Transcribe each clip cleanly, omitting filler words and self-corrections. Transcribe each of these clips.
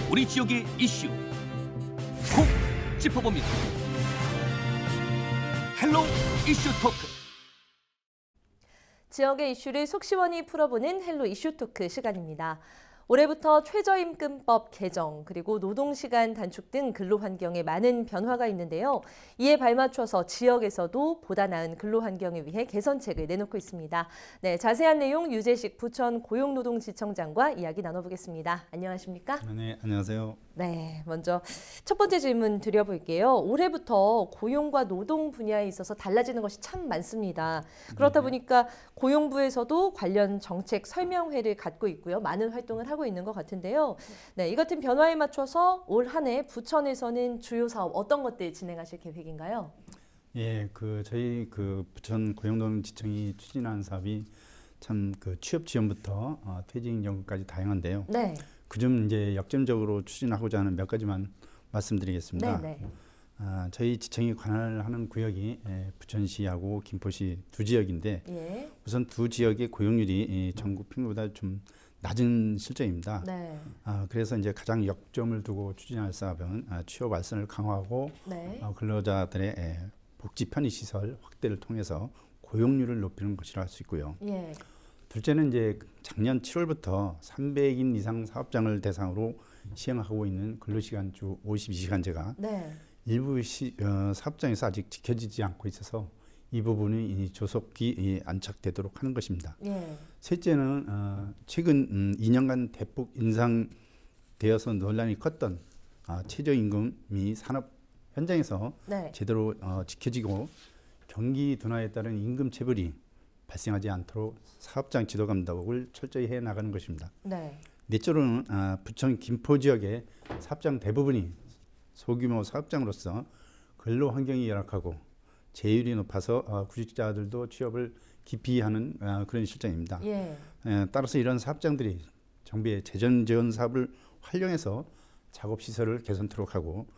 우리 지역의 이슈 콕 짚어봅니다. 헬로 이슈 토크. 지역의 이슈를 속 시원히 풀어보는 헬로 이슈 토크 시간입니다. 올해부터 최저임금법 개정, 그리고 노동시간 단축 등 근로환경에 많은 변화가 있는데요. 이에 발맞춰서 지역에서도 보다 나은 근로환경을 위해 개선책을 내놓고 있습니다. 네, 자세한 내용 유재식 부천 고용노동지청장과 이야기 나눠보겠습니다. 안녕하십니까? 네, 안녕하세요. 네, 먼저 첫 번째 질문 드려볼게요. 올해부터 고용과 노동 분야에 있어서 달라지는 것이 참 많습니다. 그렇다 보니까 고용부에서도 관련 정책 설명회를 갖고 있고요. 많은 활동을 하고 있는 것 같은데요. 네, 이 같은 변화에 맞춰서 올 한 해 부천에서는 주요 사업 어떤 것들 진행하실 계획인가요? 예, 저희 부천 고용노동지청이 추진한 사업이 참 취업 지원부터 퇴직 연금까지 다양한데요. 네. 그중 이제 역점적으로 추진하고자 하는 몇 가지만 말씀드리겠습니다. 네. 저희 지청이 관할하는 구역이 부천시하고 김포시 두 지역인데 예. 우선 두 지역의 고용률이 전국 평균보다 좀 낮은 실정입니다. 네. 그래서 이제 가장 역점을 두고 추진할 사업은 취업 발전을 강화하고 네. 근로자들의 복지 편의 시설 확대를 통해서 고용률을 높이는 것이라 할 수 있고요. 예. 둘째는 이제 작년 7월부터 300인 이상 사업장을 대상으로 시행하고 있는 근로시간 주 52시간제가 네. 일부 사업장에서 아직 지켜지지 않고 있어서 이 부분이 조속히 안착되도록 하는 것입니다. 예. 셋째는 최근 2년간 대폭 인상되어서 논란이 컸던 최저임금이 산업 현장에서 네. 제대로 지켜지고 경기 둔화에 따른 임금 체불이 발생하지 않도록 사업장 지도 감독을 철저히 해 나가는 것입니다. 네. 넷째로는 부천 김포 지역의 사업장 대부분이 소규모 사업장으로서 근로 환경이 열악하고 제휴율이 높아서 구직자들도 취업을 기피하는 그런 실정입니다. 예. 따라서 이런 사업장들이 정부의 재정 지원 사업을 활용해서 작업 시설을 개선토록 하고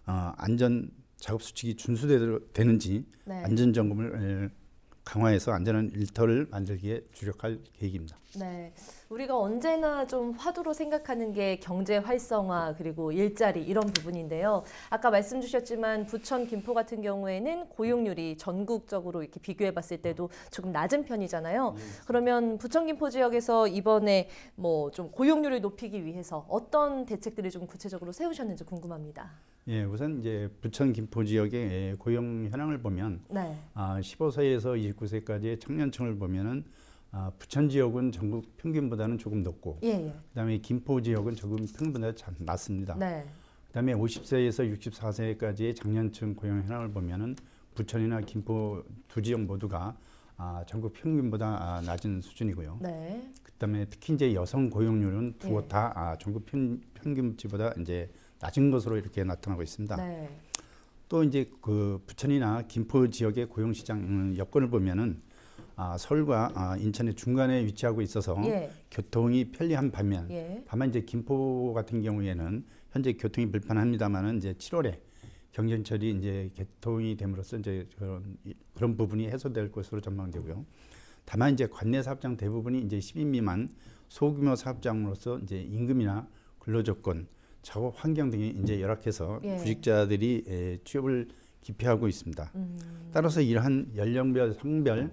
안전 작업 수칙이 준수되는지 네. 안전 점검을 강화해서 안전한 일터를 만들기에 주력할 계획입니다. 네, 우리가 언제나 좀 화두로 생각하는 게 경제 활성화 그리고 일자리 이런 부분인데요. 아까 말씀 주셨지만 부천, 김포 같은 경우에는 고용률이 전국적으로 이렇게 비교해 봤을 때도 조금 낮은 편이잖아요. 그러면 부천, 김포 지역에서 이번에 뭐 좀 고용률을 높이기 위해서 어떤 대책들을 좀 구체적으로 세우셨는지 궁금합니다. 예, 우선 이제 부천, 김포 지역의 고용 현황을 보면 네. 15세에서 29세까지의 청년층을 보면은 부천 지역은 전국 평균보다는 조금 높고, 예. 그다음에 김포 지역은 전국 평균보다 참 낮습니다. 네. 그다음에 50세에서 64세까지의 장년층 고용 현황을 보면은 부천이나 김포 두 지역 모두가 전국 평균보다 낮은 수준이고요. 네. 그다음에 특히 이제 여성 고용률은 두 곳 다 전국 평균치보다 이제 낮은 것으로 이렇게 나타나고 있습니다. 네. 또 이제 부천이나 김포 지역의 고용시장 여건을 보면은 서울과 인천의 중간에 위치하고 있어서 교통이 편리한 반면, 다만 이제 김포 같은 경우에는 현재 교통이 불편합니다만은 이제 7월에 경전철이 이제 개통이 됨으로써 이제 그런 부분이 해소될 것으로 전망되고요. 다만 이제 관내 사업장 대부분이 이제 10인 미만 소규모 사업장으로서 이제 임금이나 근로조건, 작업 환경 등이 이제 열악해서 구직자들이 취업을 기피하고 있습니다. 따라서 이러한 연령별, 성별,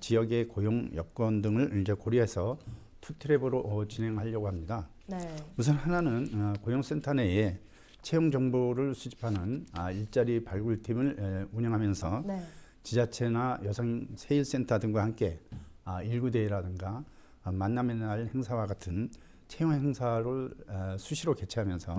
지역의 고용 여건 등을 이제 고려해서 투트랙으로 진행하려고 합니다. 네. 우선 하나는 고용센터 내에 채용 정보를 수집하는 일자리 발굴팀을 운영하면서 지자체나 여성 세일센터 등과 함께 일구대회라든가 만남의 날 행사와 같은 채용 행사를 수시로 개최하면서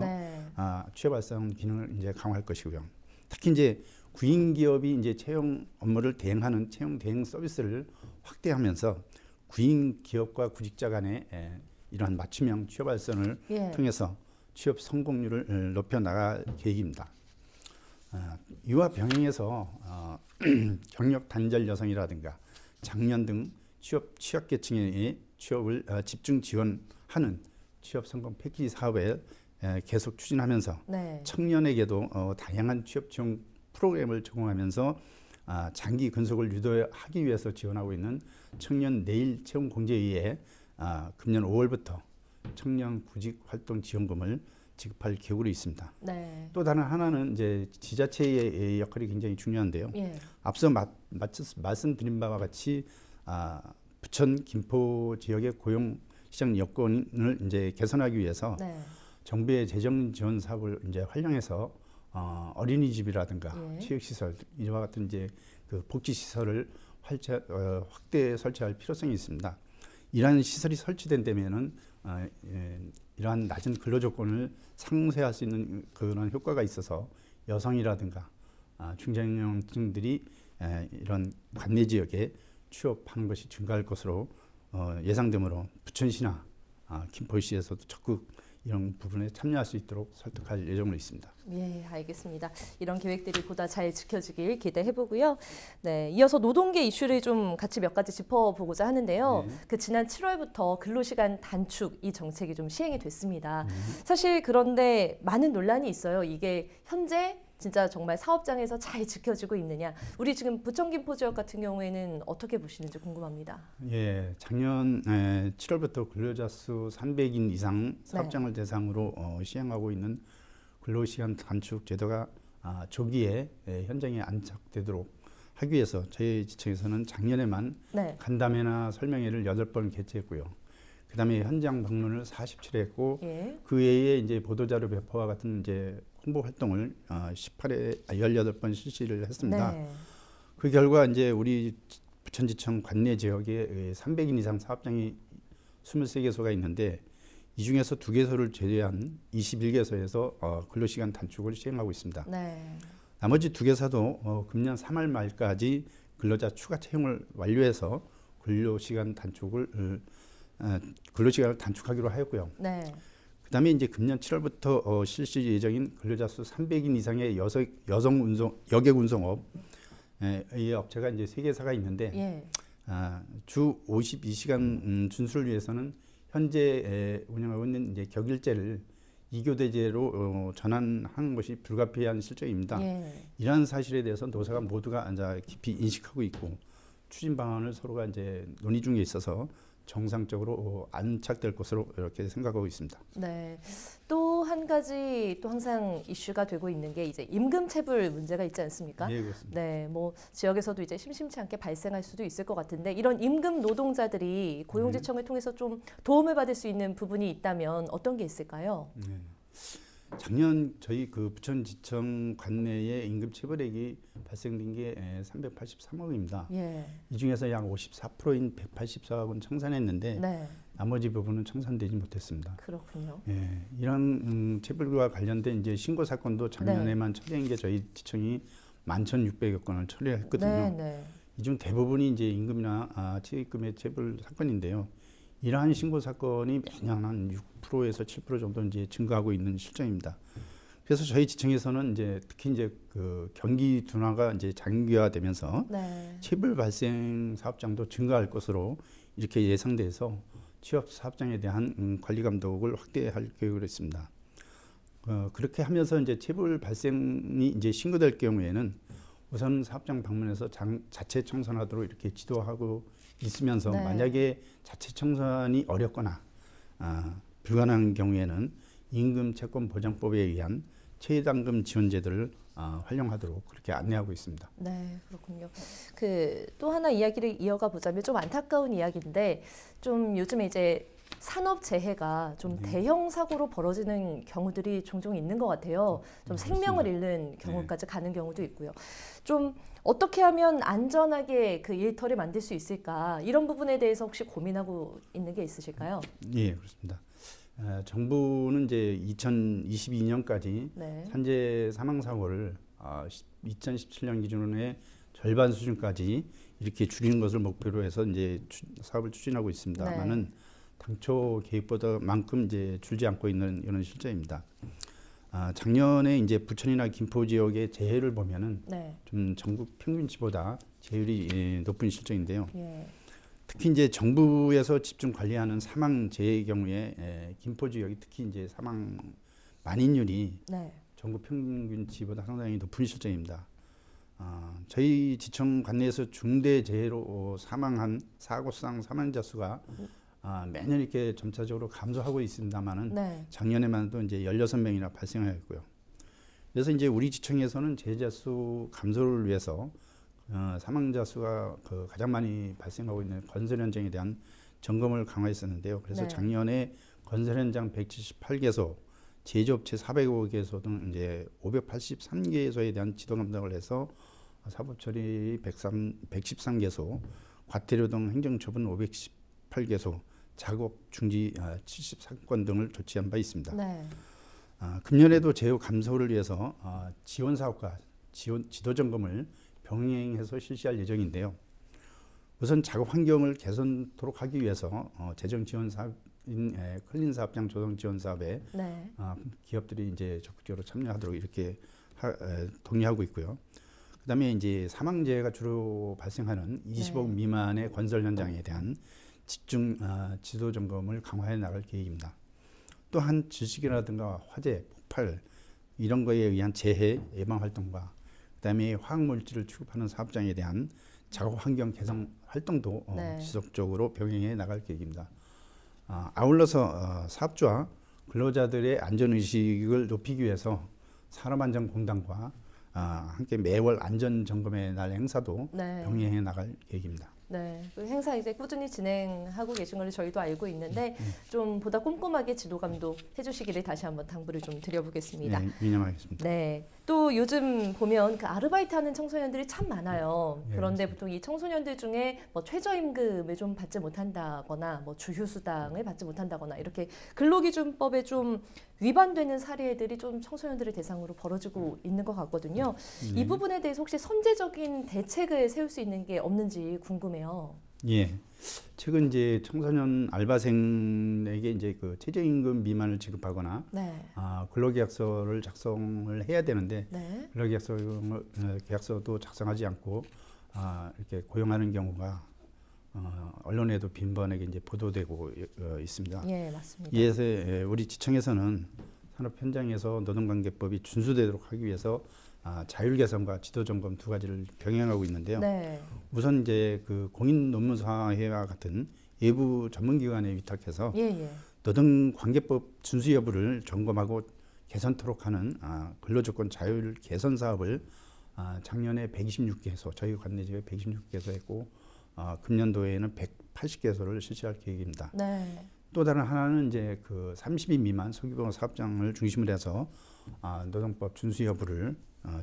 취업 활성 기능을 이제 강화할 것이고요. 특히 이제 구인 기업이 이제 채용 업무를 대행하는 채용 대행 서비스를 확대하면서 구인 기업과 구직자 간의 이러한 맞춤형 취업 활성을 통해서 취업 성공률을 높여 나갈 계획입니다. 이와 병행해서 경력 단절 여성이라든가 장년 등 취약계층의 취업을 집중 지원하는 취업 성공 패키지 사업을 계속 추진하면서 청년에게도 다양한 취업 지원 프로그램을 제공하면서 장기 근속을 유도하기 위해서 지원하고 있는 청년 내일 채용 공제위에 금년 5월부터 청년 구직 활동 지원금을 지급할 계획으로 있습니다. 네. 또 다른 하나는 이제 지자체의 역할이 굉장히 중요한데요. 예. 앞서 말씀드린 바와 같이 부천 김포 지역의 고용 시장 여건을 이제 개선하기 위해서 네. 정부의 재정 지원 사업을 이제 활용해서 어린이집이라든가 예. 체육시설 이와 같은 이제 그 복지 시설을 확대 설치할 필요성이 있습니다. 이러한 시설이 설치된다면은 이러한 낮은 근로 조건을 상쇄할 수 있는 그런 효과가 있어서 여성이라든가 중장년층들이 이런 관내 지역에 취업하는 것이 증가할 것으로 예상되므로 부천시나 김포시에서도 적극 이런 부분에 참여할 수 있도록 설득할 예정으로 있습니다. 예, 알겠습니다. 이런 계획들이 보다 잘 지켜지길 기대해 보고요. 네, 이어서 노동계 이슈를 좀 같이 몇 가지 짚어보고자 하는데요. 네. 그 지난 7월부터 근로시간 단축 이 정책이 좀 시행이 됐습니다. 사실 그런데 많은 논란이 있어요. 이게 현재 진짜 정말 사업장에서 잘 지켜지고 있느냐. 우리 지금 부천 김포 지역 같은 경우에는 어떻게 보시는지 궁금합니다. 예, 작년 7월부터 근로자 수 300인 이상 사업장을 대상으로 시행하고 있는 근로시간 단축 제도가 조기에 현장에 안착되도록 하기 위해서 저희 지청에서는 작년에만 네. 간담회나 설명회를 8번 개최했고요. 그다음에 현장 방문을 47회 했고 예. 그 외에 이제 보도자료 배포와 같은 이제 홍보 활동을 18번 실시를 했습니다. 네. 그 결과 이제 우리 부천지청 관내 지역에 300인 이상 사업장이 23개소가 있는데 이 중에서 2개소를 제외한 21개소에서 근로시간 단축을 시행하고 있습니다. 네. 나머지 2개소도 금년 3월 말까지 근로자 추가 채용을 완료해서 근로시간을 단축하기로 하였고요. 네. 그다음에 이제 금년 7월부터 실시 예정인 근로자 수 300인 이상의 여객 운송업 이 업체가 이제 3개사가 있는데 예. 주 52시간 준수를 위해서는 현재 운영하고 있는 이제 격일제를 2교대제로 전환하는 것이 불가피한 실정입니다. 예. 이러한 사실에 대해서 노사가 모두가 이제 깊이 인식하고 있고 추진 방안을 서로가 이제 논의 중에 있어서 정상적으로 안착될 것으로 이렇게 생각하고 있습니다. 네. 또 한 가지 또 항상 이슈가 되고 있는 게 이제 임금 체불 문제가 있지 않습니까? 네, 그렇습니다. 네, 뭐 지역에서도 이제 심심치 않게 발생할 수도 있을 것 같은데 이런 임금 노동자들이 고용지청을 통해서 좀 도움을 받을 수 있는 부분이 있다면 어떤 게 있을까요? 네. 작년 저희 그 부천지청 관내에 임금 체불액이 발생된 게 383억입니다. 예. 이 중에서 약 54%인 184억 원 청산했는데 네. 나머지 부분은 청산되지 못했습니다. 그렇군요. 예, 이런 체불과 관련된 이제 신고 사건도 작년에만 처리한 게 저희 지청이 11,600여 건을 처리했거든요. 네, 네. 이 중 대부분이 이제 임금이나 취직금의 체불 사건인데요. 이러한 신고 사건이 매년 한 6%에서 7% 정도 이제 증가하고 있는 실정입니다. 그래서 저희 지청에서는 이제 특히 이제 그 경기 둔화가 이제 장기화되면서 네. 체불 발생 사업장도 증가할 것으로 이렇게 예상돼서 취업 사업장에 대한 관리 감독을 확대할 계획을 했습니다. 그렇게 하면서 이제 체불 발생이 이제 신고될 경우에는 우선 사업장 방문해서 자체 청산하도록 이렇게 지도하고 있으면서 네. 만약에 자체 청산이 어렵거나 불가능한 경우에는 임금 채권 보장법에 의한 최단금 지원 제도를 활용하도록 그렇게 안내하고 있습니다. 네, 그렇군요. 그 또 하나 이야기를 이어가 보자면 좀 안타까운 이야기인데 좀 요즘에 이제 산업 재해가 좀 대형 사고로 벌어지는 경우들이 종종 있는 것 같아요. 좀 생명을 잃는 경우까지 가는 경우도 있고요. 좀 어떻게 하면 안전하게 그 일터를 만들 수 있을까 이런 부분에 대해서 혹시 고민하고 있는 게 있으실까요? 예, 그렇습니다. 정부는 이제 2022년까지 네. 산재 사망 사고를 2017년 기준의 절반 수준까지 이렇게 줄이는 것을 목표로 해서 이제 사업을 추진하고 있습니다만은 네. 당초 계획보다만큼 이제 줄지 않고 있는 이런 실정입니다. 작년에 이제 부천이나 김포 지역의 재해를 보면은 네. 좀 전국 평균치보다 재율이 높은 실정인데요. 예. 특히 이제 정부에서 집중 관리하는 사망 재해의 경우에 김포 지역이 특히 이제 사망 만인율이 네. 전국 평균치보다 상당히 높은 실정입니다. 저희 지청 관내에서 중대 재해로 사망한 사고상 사망자 수가 매년 이렇게 점차적으로 감소하고 있습니다만은 네. 작년에만도 이제 16명이나 발생하였고요. 그래서 이제 우리 지청에서는 재해자 수 감소를 위해서 사망자 수가 가장 많이 발생하고 있는 건설 현장에 대한 점검을 강화했었는데요. 그래서 네. 작년에 건설 현장 178개소, 제조업체 405개소 등 이제 583개소에 대한 지도 감독을 해서 사법 처리 113개소, 과태료 등 행정처분 518개소, 작업 중지 73건 등을 조치한 바 있습니다. 네. 금년에도 재해 감소를 위해서 지원 사업과 지도 점검을 병행해서 실시할 예정인데요. 우선 작업 환경을 개선토록 하기 위해서 재정 지원 사업인 클린 사업장 조성 지원 사업에 네. 기업들이 이제 적극적으로 참여하도록 이렇게 독려하고 있고요. 그다음에 이제 사망재해가 주로 발생하는 20억 미만의 건설 현장에 대한 집중 지도 점검을 강화해 나갈 계획입니다. 또한 질식이라든가 화재, 폭발 이런 거에 의한 재해 예방 활동과 그다음에 화학물질을 취급하는 사업장에 대한 작업 환경 개선 활동도 지속적으로 병행해 나갈 계획입니다. 아울러서 사업주와 근로자들의 안전의식을 높이기 위해서 산업안전공단과 함께 매월 안전점검의 날 행사도 병행해 나갈 계획입니다. 네, 그 행사 이제 꾸준히 진행하고 계신 걸 저희도 알고 있는데 좀 보다 꼼꼼하게 지도 감독해 주시기를 다시 한번 당부를 좀 드려보겠습니다. 네, 유념하겠습니다. 네, 또 요즘 보면 그 아르바이트하는 청소년들이 참 많아요. 네, 그런데 맞습니다. 보통 이 청소년들 중에 뭐 최저임금을 좀 받지 못한다거나 뭐 주휴수당을 받지 못한다거나 이렇게 근로기준법에 좀 위반되는 사례들이 좀 청소년들을 대상으로 벌어지고 있는 것 같거든요. 이 부분에 대해서 혹시 선제적인 대책을 세울 수 있는 게 없는지 궁금해요. 예, 최근 이제 청소년 알바생에게 이제 그 최저임금 미만을 지급하거나 근로계약서를 작성을 해야 되는데 계약서도 작성하지 않고 이렇게 고용하는 경우가 언론에도 빈번하게 이제 보도되고 있습니다. 예, 맞습니다. 이에 우리 지청에서는 산업 현장에서 노동관계법이 준수되도록 하기 위해서 자율 개선과 지도 점검 두 가지를 병행하고 있는데요. 우선 이제 그 공인노무사회와 같은 외부 전문기관에 위탁해서 노동관계법 준수 여부를 점검하고 개선토록 하는 근로조건 자율 개선 사업을 작년에 126개소, 저희 관내지에 126개소 했고 금년도에는 180개소를 실시할 계획입니다. 또 다른 하나는 이제 그 30인 미만 소규모 사업장을 중심으로 해서 노동법 준수 여부를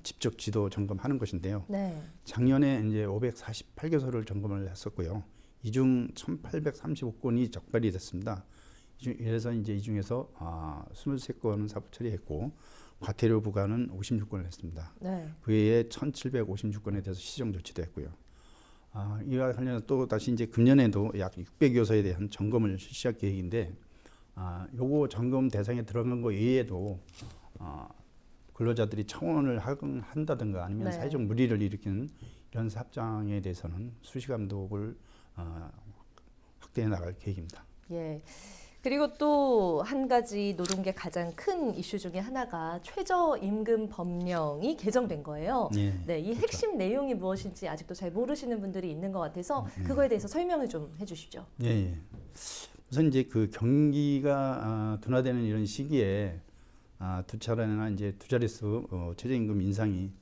직접 지도 점검하는 것인데요. 작년에 이제 548개소를 점검을 했었고요. 이 중 1,835건이 적발이 됐습니다. 그래서 이제 이 중에서 23건은 사법 처리했고 과태료 부과는 56건을 했습니다. 그 외에 1,756건에 대해서 시정 조치도 했고요. 이와 관련해서 또 다시 이제 금년에도 약 600여소에 대한 점검을 실시할 계획인데, 요거 점검 대상에 들어간 거 외에도 근로자들이 청원을 한다든가 아니면 사회적 물의를 일으키는 이런 사업장에 대해서는 수시 감독을 확대해 나갈 계획입니다. 예. 그리고 또 한 가지 노동계 가장 큰 이슈 중에 하나가 최저임금 법령이 개정된 거예요. 이 그렇죠. 핵심 내용이 무엇인지 아직도 잘 모르시는 분들이 있는 것 같아서 그거에 대해서 설명을 좀 해주시죠. 우선 이제 그 경기가 둔화되는 이런 시기에 두 차례나 이제 두 자릿수 최저임금 인상이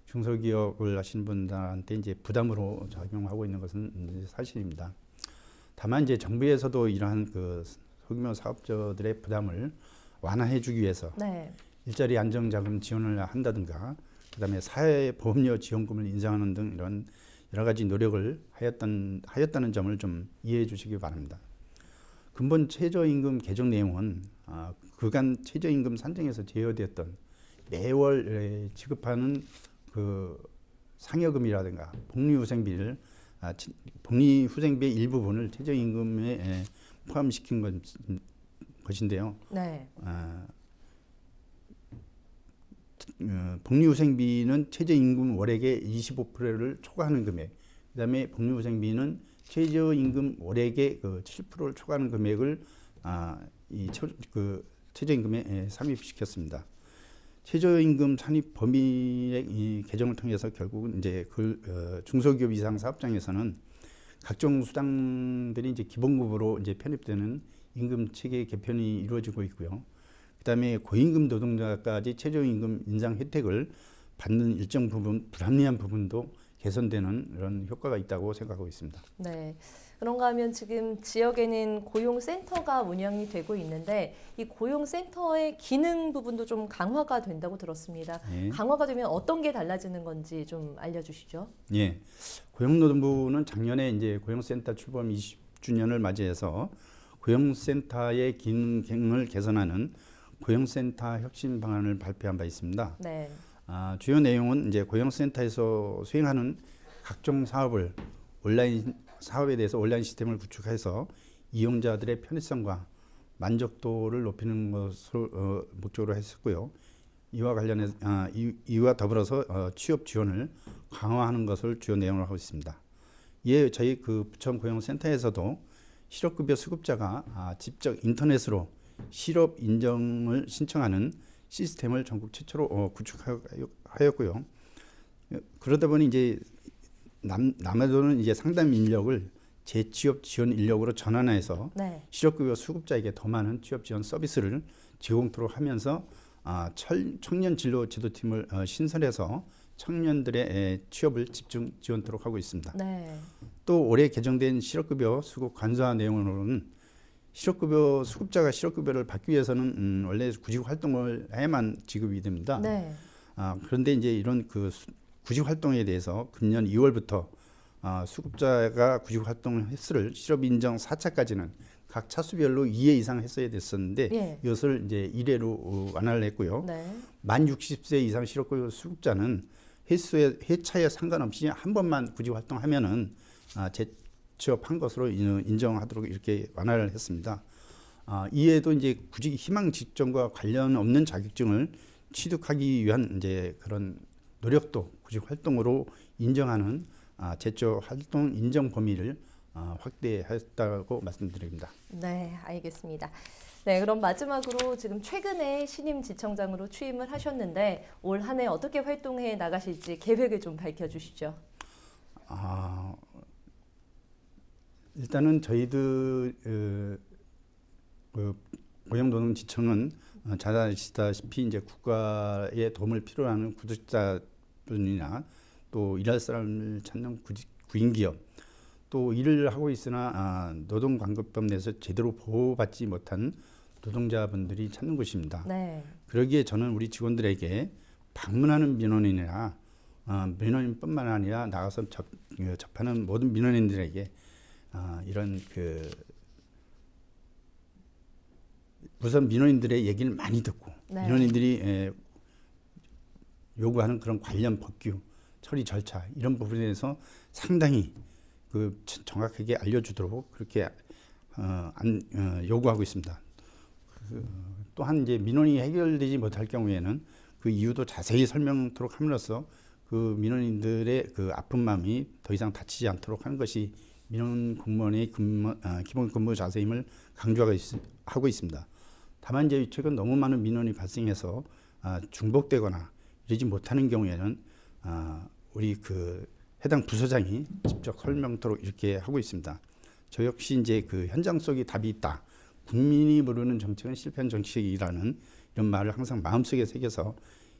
중소기업을 하시는 분들한테 이제 부담으로 작용하고 있는 것은 이제 사실입니다. 다만 이제 정부에서도 이러한 그 소규모 사업자들의 부담을 완화해주기 위해서 일자리 안정자금 지원을 한다든가, 그다음에 사회보험료 지원금을 인상하는 등 이런 여러 가지 노력을 하였다는 점을 좀 이해해 주시기 바랍니다. 근본 최저임금 개정 내용은 그간 최저임금 산정에서 제어되었던 매월 지급하는 그 상여금이라든가 복리후생비를 복리후생비의 일부분을 최저임금에 포함시킨 것인데요. 복리후생비는 최저임금 월액의 25%를 초과하는 금액, 그다음에 복리후생비는 최저임금 월액의 그 7%를 초과하는 금액을 최저임금에 삽입시켰습니다. 최저임금 산입 범위의 이 개정을 통해서 결국은 이제 중소기업 이상 사업장에서는 각종 수당들이 이제 기본급으로 이제 편입되는 임금 체계 개편이 이루어지고 있고요. 그다음에 고임금 노동자까지 최저임금 인상 혜택을 받는 일정 부분 불합리한 부분도 개선되는 이런 효과가 있다고 생각하고 있습니다. 네. 그런가 하면 지금 지역에는 고용센터가 운영이 되고 있는데 이 고용센터의 기능 부분도 좀 강화가 된다고 들었습니다. 예. 강화가 되면 어떤 게 달라지는 건지 좀 알려주시죠. 예. 고용노동부는 작년에 이제 고용센터 출범 20주년을 맞이해서 고용센터의 기능을 개선하는 고용센터 혁신 방안을 발표한 바 있습니다. 네. 주요 내용은 이제 고용센터에서 수행하는 각종 사업에 대해서 온라인 시스템을 구축해서 이용자들의 편의성과 만족도를 높이는 것을 목적으로 했었고요. 이와 더불어서 취업 지원을 강화하는 것을 주요 내용으로 하고 있습니다. 이에 저희 그 부천 고용센터에서도 실업급여 수급자가 직접 인터넷으로 실업 인정을 신청하는 시스템을 전국 최초로 구축하였고요. 그러다 보니 이제 남아도는 이제 상담 인력을 재취업 지원 인력으로 전환해서 네. 실업급여 수급자에게 더 많은 취업 지원 서비스를 제공토록 하면서 청년 진로 지도팀을 신설해서 청년들의 취업을 집중 지원토록 하고 있습니다. 네. 또 올해 개정된 실업급여 수급 간소화 내용으로는 실업급여 수급자가 실업급여를 받기 위해서는 원래 구직 활동을 해야만 지급이 됩니다. 네. 그런데 이제 이런 그 구직 활동에 대해서 금년 2월부터 수급자가 구직 활동 횟수를 실업 인정 4차까지는 각 차수별로 2회 이상 했어야 됐었는데 예. 이것을 이제 1회로 완화를 했고요. 네. 만 60세 이상 실업급여 수급자는 회차에 상관없이 한 번만 구직 활동하면은 재취업한 것으로 인정하도록 이렇게 완화를 했습니다. 이에도 이제 구직 희망 직종과 관련 없는 자격증을 취득하기 위한 이제 그런 노력도 구직 활동으로 인정하는 재취업 활동 인정 범위를 확대했다고 말씀드립니다. 네, 알겠습니다. 네, 그럼 마지막으로 지금 최근에 신임 지청장으로 취임을 하셨는데 올 한 해 어떻게 활동해 나가실지 계획을 좀 밝혀주시죠. 일단은 저희들 고용노동지청은 잘 아시다시피 이제 국가의 도움을 필요로 하는 구직자분이나 또 일할 사람을 찾는 구인기업 또 일을 하고 있으나 노동관계법 내에서 제대로 보호받지 못한 노동자분들이 찾는 곳입니다. 네. 그러기에 저는 우리 직원들에게 방문하는 민원인이나 민원인뿐만 아니라 나가서 접하는 모든 민원인들에게 이런 우선 민원인들의 얘기를 많이 듣고 네. 민원인들이 요구하는 그런 관련 법규, 처리 절차 이런 부분에 대해서 상당히 정확하게 알려주도록 그렇게 요구하고 있습니다. 또한 이제 민원이 해결되지 못할 경우에는 그 이유도 자세히 설명토록 함으로써 그 민원인들의 그 아픈 마음이 더 이상 다치지 않도록 하는 것이 민원 공무원의 기본 근무 자세임을 강조하고 있습니다. 다만 이제 최근 너무 많은 민원이 발생해서 중복되거나 이러지 못하는 경우에는 우리 해당 부서장이 직접 설명토록 이렇게 하고 있습니다. 저 역시 이제 현장 속에 답이 있다. 국민이 모르는 정책은 실패한 정책이라는 이런 말을 항상 마음속에 새겨서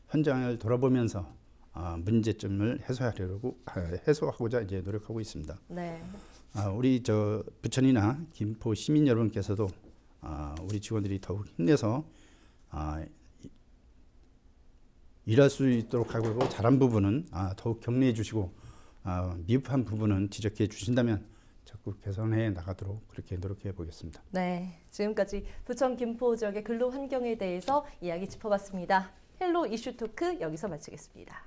현장을 돌아보면서 문제점을 해소하고자 이제 노력하고 있습니다. 네. 우리 부천이나 김포 시민 여러분께서도 우리 직원들이 더욱 힘내서 일할 수 있도록 하고 잘한 부분은 더욱 격려해 주시고 미흡한 부분은 지적해 주신다면 적극 개선해 나가도록 그렇게 노력해 보겠습니다. 네, 지금까지 부천 김포 지역의 근로 환경에 대해서 이야기 짚어봤습니다. 헬로 이슈 토크 여기서 마치겠습니다.